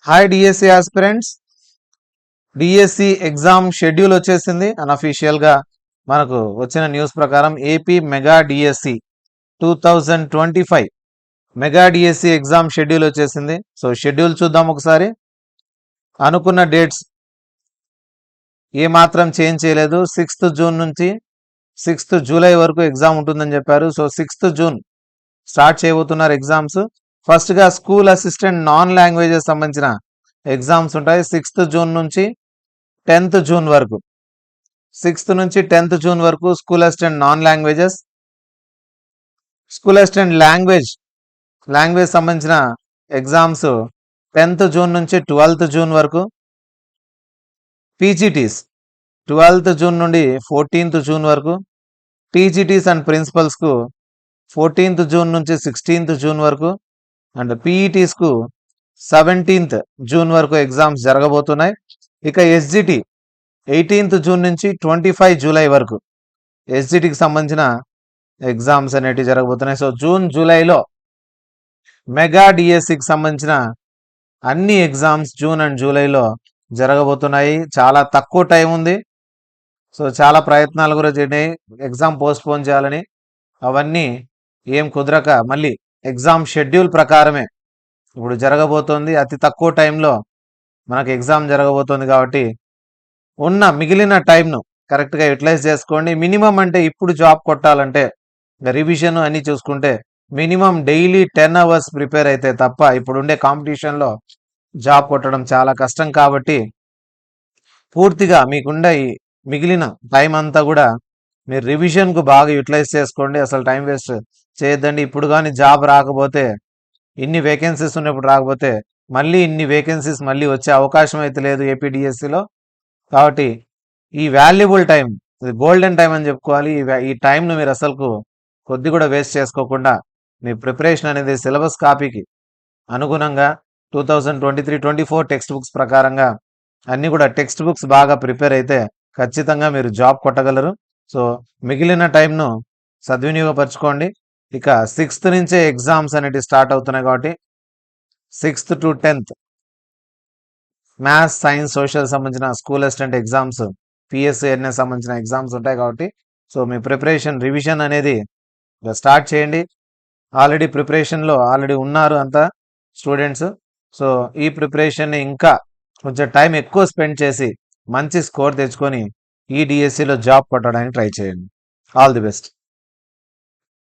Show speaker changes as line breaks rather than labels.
Hi DSC aspirants. DSC exam schedule వచ్చేసింది అన్అఫీషియల్గా. మనకు వచ్చిన న్యూస్ ప్రకారం AP mega DSC 2025 mega DSC exam schedule వచ్చేసింది. సో షెడ్యూల్ చూద్దాం ఒకసారి. అనుకున్న డేట్స్ ఏమాత్రం చేంజ్ చేయలేదు. 6th జూన్ నుంచి 6th జూలై వరకు ఎగ్జామ్ ఉంటుందని చెప్పారు. సో 6th జూన్ స్టార్ట్ చేయబోతున్నారు ఎగ్జామ్స్. ఫస్ట్గా స్కూల్ అసిస్టెంట్ నాన్ లాంగ్వేజెస్ సంబంధించిన ఎగ్జామ్స్ ఉంటాయి 6th జూన్ నుంచి 10th జూన్ వరకు. 6th నుంచి 10th జూన్ వరకు school assistant non languages. School assistant language సంబంధించిన ఎగ్జామ్స్ 10th జూన్ నుంచి 12th జూన్ వరకు. పీజీటీస్ 12th జూన్ నుండి 14th జూన్ వరకు. టీజీటీస్ అండ్ ప్రిన్సిపల్స్కు 14th జూన్ నుంచి 16th జూన్ వరకు. అండ్ పీఈటీస్కు 17th జూన్ వరకు ఎగ్జామ్స్ జరగబోతున్నాయి. ఇక ఎస్జిటి 18th జూన్ నుంచి 25 జూలై వరకు ఎస్జిటికి సంబంధించిన ఎగ్జామ్స్ అనేటివి జరగబోతున్నాయి. సో జూన్ జూలైలో మెగా డిఎస్సికి సంబంధించిన అన్ని ఎగ్జామ్స్ జూన్ అండ్ జూలైలో జరగబోతున్నాయి. చాలా తక్కువ టైం ఉంది. సో చాలా ప్రయత్నాలు కూడా చేయండి ఎగ్జామ్ పోస్ట్పోన్ చేయాలని. అవన్నీ ఏం కుదరక మళ్ళీ ఎగ్జామ్ షెడ్యూల్ ప్రకారమే ఇప్పుడు జరగబోతోంది. అతి తక్కువ టైంలో మనకు ఎగ్జామ్ జరగబోతోంది కాబట్టి ఉన్న మిగిలిన టైంను కరెక్ట్గా యూటిలైజ్ చేసుకోండి. మినిమం అంటే ఇప్పుడు జాబ్ కొట్టాలంటే రివిజన్ అన్ని చూసుకుంటే మినిమం డైలీ 10 hours ప్రిపేర్ అయితే తప్ప ఇప్పుడుండే కాంపిటీషన్లో జాబ్ కొట్టడం చాలా కష్టం. కాబట్టి పూర్తిగా మీకుండే ఈ మిగిలిన టైం అంతా కూడా మీరు రివిజన్కు బాగా యూటిలైజ్ చేసుకోండి. అసలు టైం వేస్ట్ చేయొద్దండి. ఇప్పుడు కానీ జాబ్ రాకపోతే ఇన్ని వేకెన్సీస్ ఉన్నప్పుడు రాకపోతే మళ్ళీ ఇన్ని వేకెన్సీస్ మళ్ళీ వచ్చే అవకాశం అయితే లేదు ఏపీడిఎస్సిలో. కాబట్టి ఈ వాల్యుబుల్ టైం, గోల్డెన్ టైం అని చెప్పుకోవాలి. ఈ టైంను మీరు అసలుకు కొద్ది కూడా వేస్ట్ చేసుకోకుండా మీ ప్రిపరేషన్ అనేది సిలబస్ కాపీకి అనుగుణంగా 2023-24 టెక్స్ట్ బుక్స్ ప్రకారంగా అన్నీ కూడా టెక్స్ట్ బుక్స్ బాగా ప్రిపేర్ అయితే ఖచ్చితంగా మీరు జాబ్ కొట్టగలరు. సో మిగిలిన టైంను సద్వినియోగపరచుకోండి. ఇక 6th నుంచే ఎగ్జామ్స్ అనేవి స్టార్ట్ అవుతున్నాయి కాబట్టి 6th to 10th maths, science, social సంబంధించిన స్కూల్ అసిస్టెంట్ ఎగ్జామ్స్, పిఎస్సిఎన్ఎస్ సంబంధించిన ఎగ్జామ్స్ ఉంటాయి కాబట్టి సో మీ ప్రిపరేషన్ రివిజన్ అనేది స్టార్ట్ చేయండి. ఆల్రెడీ ప్రిపరేషన్లో ఉన్నారు అంతా స్టూడెంట్స్. సో ఈ ప్రిపరేషన్ని ఇంకా కొంచెం టైం ఎక్కువ స్పెండ్ చేసి మంచి స్కోర్ తెచ్చుకొని ఈ డిఎస్సిలో జాబ్ కొట్టడానికి ట్రై చేయండి. All the best.